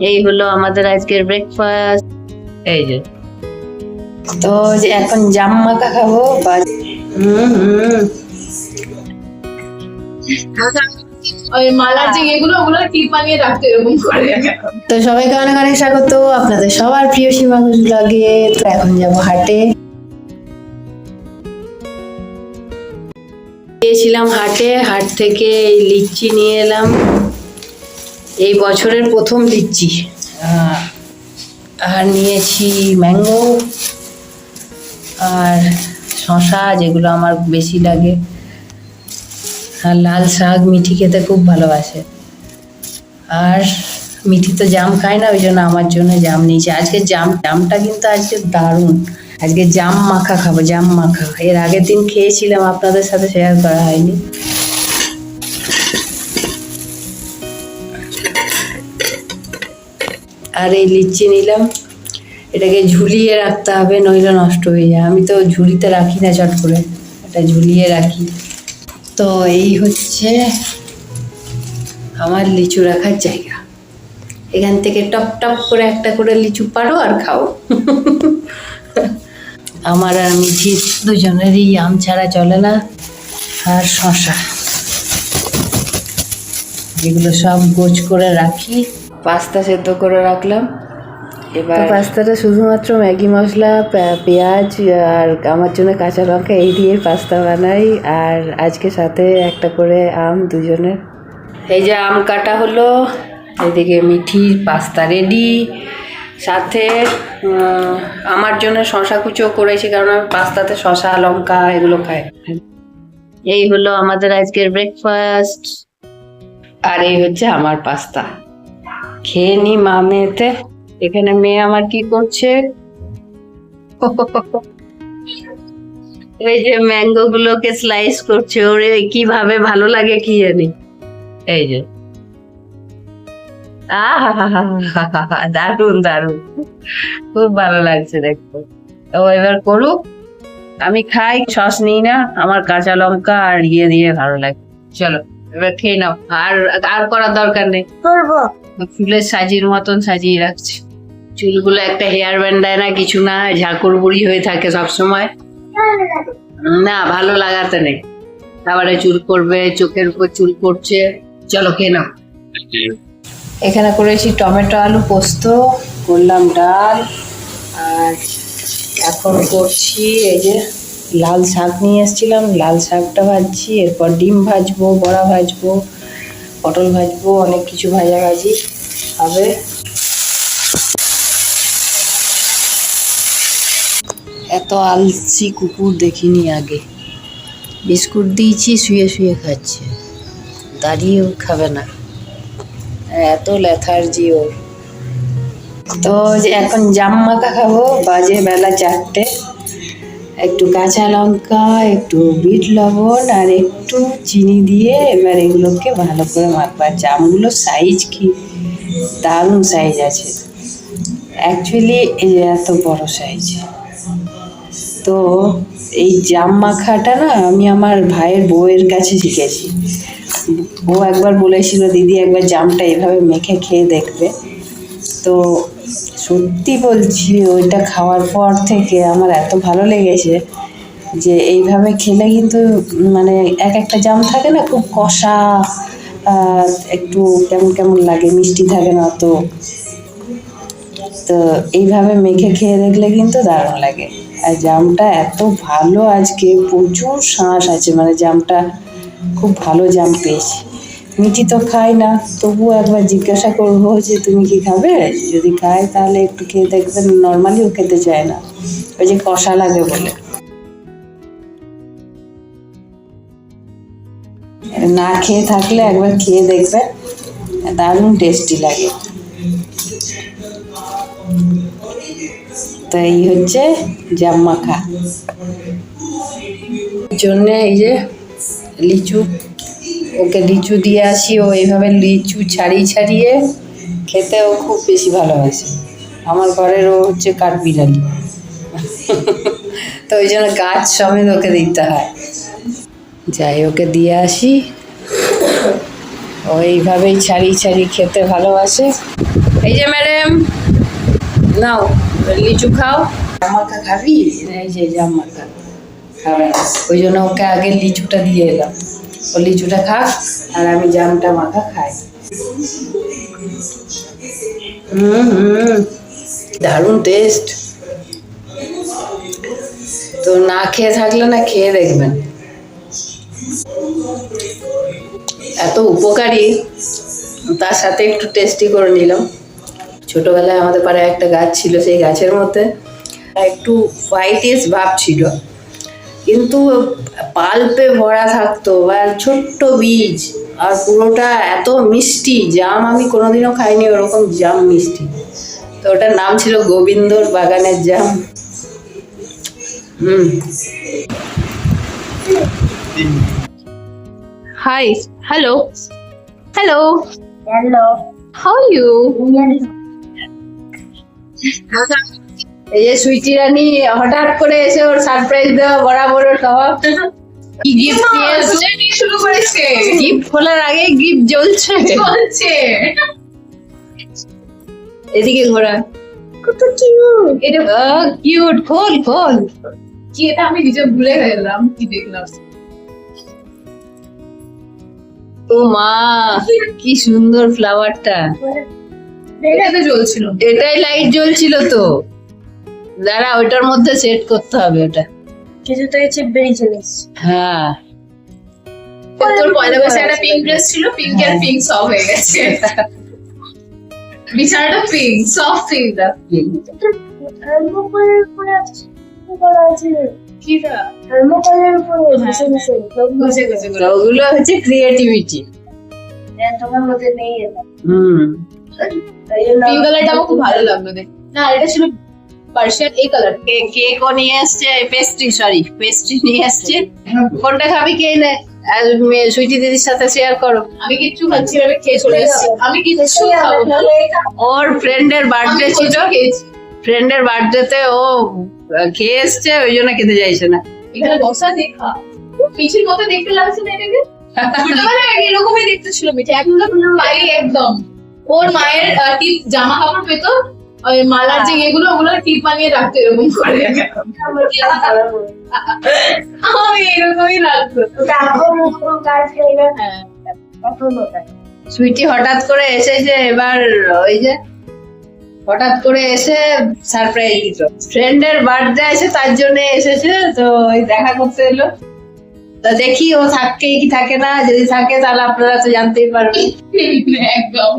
এই হলো আমাদের আজকের ব্রেকফাস্ট। এই যে তো যে এখন জাম মাখা খাবো ওই মালার যে এগুলো ওগুলো টিপ বানিয়ে রাখতে এরকম করে। তো সবাইকে অনেক অনেক স্বাগত আপনাদের সবার প্রিয় সীমা ঘোষ ব্লগে। তো এখন যাবো হাটে। গিয়েছিলাম হাটে, হাট থেকে এই লিচি নিয়ে এলাম, এই বছরের প্রথম লিচি। আর নিয়েছি ম্যাঙ্গো আর শশা, যেগুলো আমার বেশি লাগে, আর লাল শাক। মিঠি খেতে খুব ভালোবাসে, আর মিঠি তো জাম খায় না, ওই জন্য আমার জন্য জাম নিয়েছি। আজকে জামটা কিন্তু আজকে দারুণ। আজকে জাম মাখা খাবো, জাম মাখা। এর আগের দিন খেয়েছিলাম, আপনাদের সাথে শেয়ার করা হয়নি। আর এই লিচি নিলাম, এটাকে ঝুলিয়ে রাখতে হবে, নইলে নষ্ট হয়ে যায়। আমি তো ঝুলিতে রাখি না চট করে, এটা ঝুলিয়ে রাখি। তো এই হচ্ছে আমার লিচু রাখার জায়গা। এখান থেকে টপ টপ করে একটা করে লিচু পারো আর খাও। আমার আর মিঠির দুজনেরই আম ছাড়া চলে না। আর শশা, এগুলো সব গোছ করে রাখি। পাস্তা সেদ্ধ করে রাখলাম। এবার পাস্তাটা শুধুমাত্র ম্যাগি মশলা, পেঁয়াজ আর আমার জন্য কাঁচা লঙ্কা এই দিয়ে পাস্তা বানাই। আর আজকে সাথে একটা করে আম দুজনের। এই যে আম কাটা হলো, এদিকে মিঠির পাস্তা রেডি। সাথে আমার জন্য শশা কুচো করেছি, কারণ আমি পাস্তাতে শশা লঙ্কা এগুলো খাই। এই হলো আমাদের আজকের ব্রেকফাস্ট। আর এই হচ্ছে আমার পাস্তা। খেয়ে নি মা মেয়েতে। এখানে মেয়ে আমার কি করছে, এই যে ম্যাঙ্গো গুলোকে স্লাইস করছে। ওরে কিভাবে ভালো লাগে কি জানি। এই যে দারুন দারুন, খুব ভালো লাগছে দেখতে। ও এবার করুক, আমি খাই, সস নিই না, আমার কাঁচা লঙ্কা আর ইয়ে দিয়ে ভালো লাগে। চলো এবার খেয়ে নাও। আর আর করার দরকার নেই, ফুলের সাজির মতন সাজিয়ে রাখছি। চুলগুলো একটা হেয়ার ব্যান্ড দেয় না, কিছু না, ঝাঁকুর বুড়ি হয়ে থাকে সবসময়। না ভালো লাগাতে নেই, আবার চুল করবে, চোখের উপর চুল করছে। চলো খেয়ে নাও। এখানে করেছি টমেটো আলু পোস্ত, করলাম ডাল, আর এখন করছি এই যে লাল শাক নিয়ে এসেছিলাম, লাল শাকটা ভাজছি। এরপর ডিম ভাজবো, বড়া ভাজবো, পটল ভাজবো, অনেক কিছু ভাজাভাজি হবে। এত আলসি কুকুর দেখিনি আগে। বিস্কুট দিয়েছি, শুয়ে শুয়ে খাচ্ছে, দাঁড়িয়েও খাবে না, এত লেথার্জি ওর। তো এখন জাম মাখা খাবো, বাজে বেলা 4টে। একটু কাঁচা লঙ্কা, একটু বিট লবণ আর একটু চিনি দিয়ে এবার এগুলোকে ভালো করে মাখবো। জামগুলো সাইজ কি দারুণ সাইজ আছে, অ্যাকচুয়ালি এই এত বড় সাইজ। তো এই জাম মাখাটা না আমি আমার ভাইয়ের বউয়ের কাছে শিখেছি। ও একবার বলেছিল, দিদি একবার জামটা এভাবে মেখে খেয়ে দেখবে। তো সত্যি বলছি, ওইটা খাওয়ার পর থেকে আমার এত ভালো লেগেছে যে এইভাবে খেলে কিন্তু মানে এক একটা জাম থাকে না খুব কষা, একটু কেমন কেমন লাগে, মিষ্টি থাকে না তো। তো এইভাবে মেখে খেয়ে দেখলে কিন্তু দারুণ লাগে। আর জামটা এত ভালো, আজকে প্রচুর শাঁস আছে, মানে জামটা খুব ভালো জাম পেয়েছি। মিঠি তো খায় না, তবুও একবার জিজ্ঞাসা করবো যে তুমি কি খাবে, যদি খায় তাহলে একটু খেয়ে দেখবেন। নর্মালিও খেতে চায় না, ওই যে কষা লাগে বলে। না খেয়ে থাকলে একবার খেয়ে দেখবেন, দারুণ টেস্টি লাগে। তো এই হচ্ছে জাম মাখা জন্য। এই যে লিচু, ওকে লিচু দিয়ে আসি, ও এইভাবে লিচু ছাড়িয়ে ছাড়িয়ে খেতে ও খুব বেশি ভালোবাসে। আমার ঘরের ও হচ্ছে কাঠবিড়ালি, তো ওই জন্য গাছ সমেত ওকে দিতে হয়। যাই ওকে দিয়ে আসি, ও এইভাবেই ছাড়িয়ে ছাড়িয়ে খেতে ভালোবাসে। এই যে ম্যাডাম, নাও লিচু খাও। জামাকা খাবি? এই যে জামাকা খাবে না, ওই জন্য ওকে আগে লিচুটা দিয়ে এলাম। ও লিচুটা খাক আর আমি জামটা মাখা খাই। দারুণ টেস্ট। তো না খেয়ে থাকলে না, খেয়ে দেখবেন, এত উপকারী। তার সাথে একটু টেস্টি করে নিলাম। ছোটবেলায় আমাদের পাড়ায় একটা গাছ ছিল, সেই গাছের মধ্যে একটু হোয়াইটিশ ভাব ছিল, কিন্তু পাল্পে ভরা থাকতো, আর ছোট্ট বীজ, আর পুরোটা এত মিষ্টি। জাম আমি কোনোদিনও খাইনি ওরকম জাম মিষ্টি। তো ওটার নাম ছিল গোবিন্দর বাগানের জাম। Hi. Hello. Hello. Hello. How are you? এই যে সুইটি রানী হঠাৎ করে এসে ওর সারপ্রাইজ দেওয়া বরাবর স্বভাব। কি গিফট নিয়ে এসেছে? শুরু করেছে। গিফট খোলার আগে গিফট জ্বলছে। চলছে। এদিকে ঘোরা। কত কিউট। এটা কিউট। খোল খোল। কি, এটা আমি নিজে ভুলে গেলাম কি দেখলাম। ও মা, কি সুন্দর ফ্লাওয়ারটা। এটাতে জ্বলছিল। এটাই লাইট জ্বলছিল তো। দাঁড়া, ওইটার মধ্যে সেট করতে হবে ওটা। কিছু তো হচ্ছে বেরিয়ে চলে এসছে। হ্যাঁ, তোর পয়লা বয়সে একটা পিঙ্ক ড্রেস ছিল, পিঙ্ক আর পিঙ্ক সব হয়ে গেছে। বিছানাটা পিঙ্ক, সফট পিঙ্কটা। থার্মোকলের উপরে আছে, কি করা আছে? কিটা? থার্মোকলের উপরে বসে বসে ঘষে ঘষে তো ওগুলো হচ্ছে ক্রিয়েটিভিটি। তোমার মধ্যে নেই এটা। তাই জন্য পিঙ্ক কালারটা আমার খুব ভালো লাগলো দেখ। না, এটা ছিল পার্সিয়ান এই কালার। কেকও নিয়ে এসছে, পেস্ট্রি নিয়ে এসছে। কোনটা খাবি কে নে, সুইটি দিদির সাথে শেয়ার করো। আমি কিচ্ছু খাচ্ছি না, আমি খেয়ে চলে এসেছি। আমি কিচ্ছু খাবো না। ওর ফ্রেন্ডের বার্থডে আমি ছিল, প্রচুর খেয়েছি। ফ্রেন্ডের বার্থডেতে ও খেয়ে এসছে, ওই জন্য খেতে চাইছে না। এখানে বসা দেখা মিঠির মতো দেখতে লাগছে না এটাকে। ছোটবেলায় এরকমই দেখতে ছিল মিঠি, একদম পাই একদম। ওর মায়ের টিপ জামা কাপড় পেতো, ওই মালার যে এগুলো ওগুলো টিপ বানিয়ে রাখতো এরকম করে। আমি এরকমই লাগতো। কাজ খাইবে। হ্যাঁ, পছন্দ তাই। সুইটি হঠাৎ করে এসেছে এবার, ওই যে হঠাৎ করে এসে সারপ্রাইজ দিত। ফ্রেন্ডের বার্থডে আছে তার জন্য এসেছে, তো ওই দেখা করতে এলো। তা দেখি ও থাকে কি থাকে না, যদি থাকে তাহলে আপনারা তো জানতেই পারবেন। একদম।